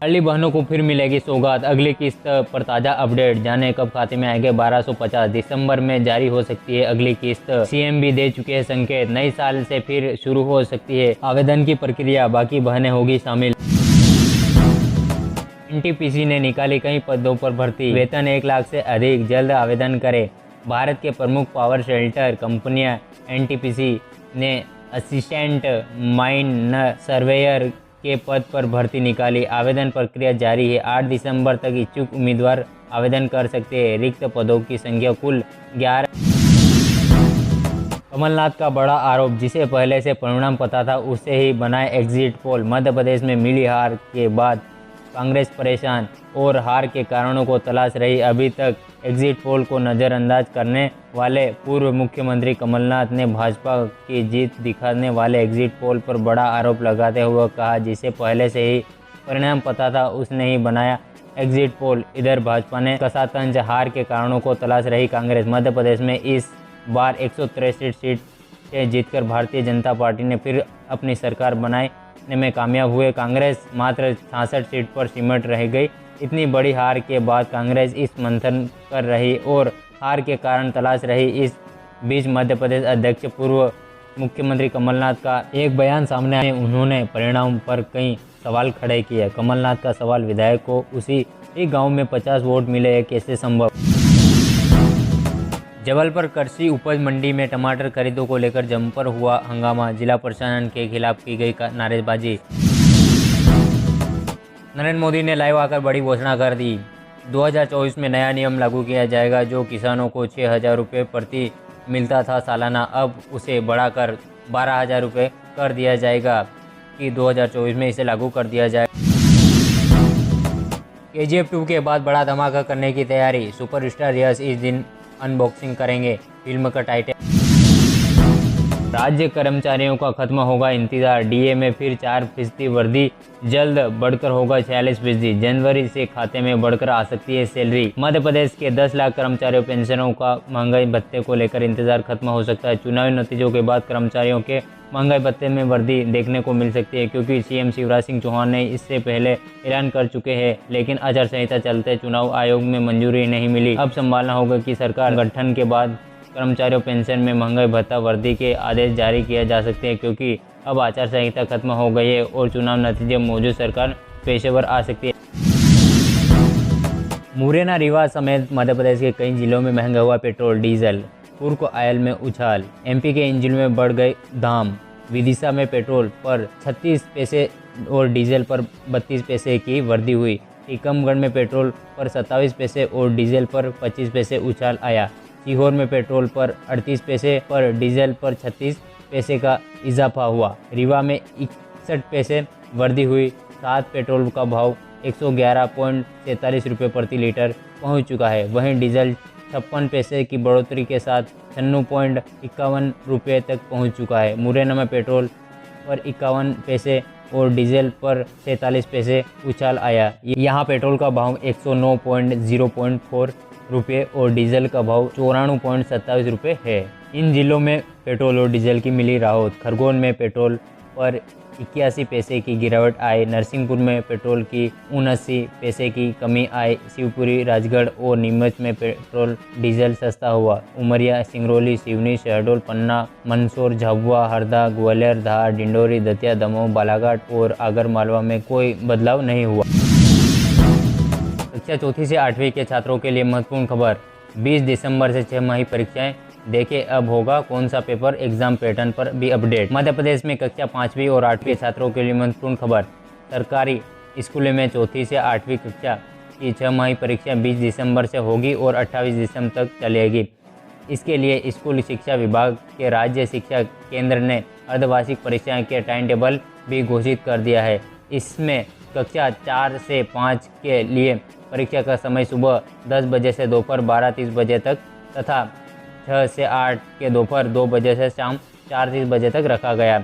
लाडली बहनों को फिर मिलेगी सौगात, अगली किस्त पर ताज़ा अपडेट, जाने कब खाते में आएंगे 1250। दिसंबर में जारी हो सकती है अगली किस्त, सीएम भी दे चुके हैं संकेत। नए साल से फिर शुरू हो सकती है आवेदन की प्रक्रिया, बाकी बहनें होगी शामिल। एनटीपीसी ने निकाली कई पदों पर भर्ती, वेतन 1 लाख से अधिक, जल्द आवेदन करें। भारत के प्रमुख पावर शेल्टर कंपनियां एनटीपीसी ने असिस्टेंट माइन सर्वेयर के पद पर भर्ती निकाली। आवेदन प्रक्रिया जारी है। 8 दिसंबर तक इच्छुक उम्मीदवार आवेदन कर सकते हैं। रिक्त पदों की संख्या कुल 11। कमलनाथ का बड़ा आरोप, जिसे पहले से परिणाम पता था उससे ही बनाए एग्जिट पोल। मध्य प्रदेश में मिली हार के बाद कांग्रेस परेशान और हार के कारणों को तलाश रही। अभी तक एग्जिट पोल को नज़रअंदाज करने वाले पूर्व मुख्यमंत्री कमलनाथ ने भाजपा की जीत दिखाने वाले एग्जिट पोल पर बड़ा आरोप लगाते हुए कहा, जिसे पहले से ही परिणाम पता था उसने ही बनाया एग्जिट पोल। इधर भाजपा ने कसा तंज, हार के कारणों को तलाश रही कांग्रेस। मध्य प्रदेश में इस बार 163 सीटें जीतकर भारतीय जनता पार्टी ने फिर अपनी सरकार बनाने में कामयाब हुए। कांग्रेस मात्र 66 सीट पर सिमट रह गई। इतनी बड़ी हार के बाद कांग्रेस इस मंथन कर रही और हार के कारण तलाश रही। इस बीच मध्य प्रदेश अध्यक्ष पूर्व मुख्यमंत्री कमलनाथ का एक बयान सामने आया। उन्होंने परिणाम पर कई सवाल खड़े किए। कमलनाथ का सवाल, विधायक को उसी एक गांव में 50 वोट मिले, कैसे संभव। जबलपुर कृषि उपज मंडी में टमाटर खरीदों को लेकर जमकर हुआ हंगामा, जिला प्रशासन के खिलाफ की गई नारेबाजी। नरेंद्र मोदी ने लाइव आकर बड़ी घोषणा कर दी। 2024 में नया नियम लागू किया जाएगा। जो किसानों को 6,000 रुपये प्रति मिलता था सालाना, अब उसे बढ़ाकर 12,000 रुपये कर दिया जाएगा कि 2024 में इसे लागू कर दिया जाएगा। KGF 2 के बाद बड़ा धमाका करने की तैयारी, सुपरस्टार यश इस दिन अनबॉक्सिंग करेंगे फिल्म का टाइटल। राज्य कर्मचारियों का खत्म होगा इंतजार, डीए में फिर 4% वृद्धि, जल्द बढ़कर होगा 46%। जनवरी से खाते में बढ़कर आ सकती है सैलरी। मध्य प्रदेश के 10 लाख कर्मचारियों पेंशनों का महंगाई भत्ते को लेकर इंतजार खत्म हो सकता है। चुनावी नतीजों के बाद कर्मचारियों के महंगाई भत्ते में वृद्धि देखने को मिल सकती है, क्योंकि सीएम शिवराज सिंह चौहान ने इससे पहले ऐलान कर चुके हैं, लेकिन आचार संहिता चलते चुनाव आयोग में मंजूरी नहीं मिली। अब संभालना होगा कि सरकार गठन के बाद कर्मचारियों पेंशन में महंगाई भत्ता वृद्धि के आदेश जारी किए जा सकते हैं, क्योंकि अब आचार संहिता खत्म हो गई है और चुनाव नतीजे मौजूद सरकार पेशेवर आ सकती है। मुरैना, रीवा समेत मध्य प्रदेश के कई जिलों में महंगा हुआ पेट्रोल डीजल, पूर्व ऑयल में उछाल, एमपी के इंजन में बढ़ गए दाम। विदिशा में पेट्रोल पर 36 पैसे और डीजल पर 32 पैसे की वृद्धि हुई। टीकमगढ़ में पेट्रोल पर 27 पैसे और डीजल पर 25 पैसे उछाल आया। सीहोर में पेट्रोल पर 38 पैसे पर डीजल पर 36 पैसे का इजाफा हुआ। रीवा में 61 पैसे वृद्धि हुई। साथ पेट्रोल का भाव 111.43 रुपये प्रति लीटर पहुंच चुका है। वहीं डीजल 56 पैसे की बढ़ोतरी के साथ 96.51 रुपये तक पहुंच चुका है। मुरैना में पेट्रोल पर 51 पैसे और डीजल पर 47 पैसे उछाल आया। यहाँ पेट्रोल का भाव 109.04 रुपये और डीजल का भाव 94.27 रुपये है। इन जिलों में पेट्रोल और डीजल की मिली राहत। खरगोन में पेट्रोल पर 81 पैसे की गिरावट आई। नरसिंहपुर में पेट्रोल की 79 पैसे की कमी आई। शिवपुरी, राजगढ़ और नीमच में पेट्रोल डीजल सस्ता हुआ। उमरिया, सिंगरौली, सिवनी, शहडोल, पन्ना, मंदसौर, झाबुआ, हरदा, ग्वालियर, धार, डिंडोरी, दतिया, दमोह, बालाघाट और आगरमालवा में कोई बदलाव नहीं हुआ। कक्षा 4 से 8वीं के छात्रों के लिए महत्वपूर्ण खबर, 20 दिसंबर से 6 माही परीक्षाएं। देखें अब होगा कौन सा पेपर, एग्जाम पैटर्न पर भी अपडेट। मध्य प्रदेश में कक्षा 5वीं और 8वीं छात्रों के लिए महत्वपूर्ण खबर, सरकारी स्कूलों में 4 से 8वीं कक्षा की 6 माही परीक्षा 20 दिसंबर से होगी और 28 दिसंबर तक चलेगी। इसके लिए स्कूल शिक्षा विभाग के राज्य शिक्षा केंद्र ने अर्धवार्षिक परीक्षाएं के टाइम टेबल भी घोषित कर दिया है। इसमें कक्षा 4 से 5 के लिए परीक्षा का समय सुबह 10 बजे से दोपहर 12:30 बजे तक तथा 6 से 8 के दोपहर 2 बजे से शाम 4:30 बजे तक रखा गया।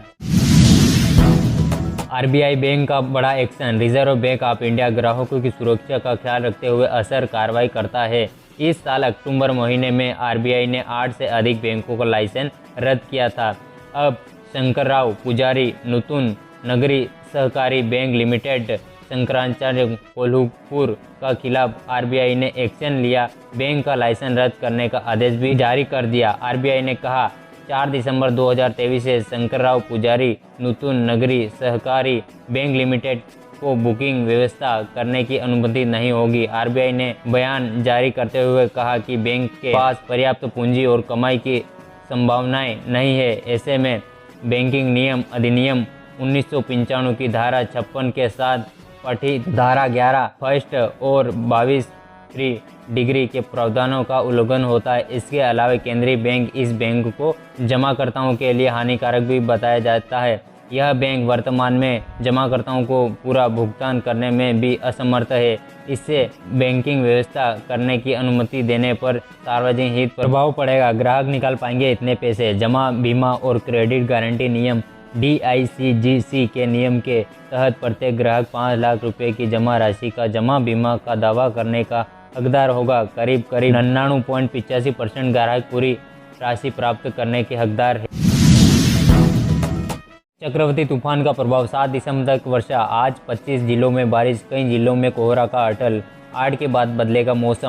आरबीआई बैंक का बड़ा action, reserve bank of India ग्राहकों की सुरक्षा का ख्याल रखते हुए असर कार्रवाई करता है। इस साल अक्टूबर महीने में आरबीआई ने 8 से अधिक बैंकों का लाइसेंस रद्द किया था। अब शंकरराव पुजारी नूतन नगरी सहकारी बैंक लिमिटेड शंकराचार्य कोल्हापुर का खिलाफ आरबीआई ने एक्शन लिया। बैंक का लाइसेंस रद्द करने का आदेश भी जारी कर दिया। आरबीआई ने कहा 4 दिसंबर 2023 से शंकरराव पुजारी नूतन नगरी सहकारी बैंक लिमिटेड को बुकिंग व्यवस्था करने की अनुमति नहीं होगी। आरबीआई ने बयान जारी करते हुए कहा कि बैंक के पास पर्याप्त पूंजी और कमाई की संभावनाएं नहीं है। ऐसे में बैंकिंग नियम अधिनियम 1995 की धारा 56 के साथ पठित धारा 11 फर्स्ट और 22 3 डिग्री के प्रावधानों का उल्लंघन होता है। इसके अलावा केंद्रीय बैंक इस बैंक को जमाकर्ताओं के लिए हानिकारक भी बताया जाता है। यह बैंक वर्तमान में जमाकर्ताओं को पूरा भुगतान करने में भी असमर्थ है। इससे बैंकिंग व्यवस्था करने की अनुमति देने पर सार्वजनिक हित पर प्रभाव पड़ेगा। ग्राहक निकाल पाएंगे इतने पैसे। जमा बीमा और क्रेडिट गारंटी नियम DICGC के नियम के तहत प्रत्येक ग्राहक 5 लाख रुपए की जमा राशि का जमा बीमा का दावा करने का हकदार होगा। करीब 99.85% ग्राहक पूरी राशि प्राप्त करने के हकदार है। चक्रवाती तूफान का प्रभाव 7 दिसंबर तक वर्षा। आज 25 जिलों में बारिश, कई जिलों में कोहरा का अटल। 8 के बाद बदलेगा मौसम।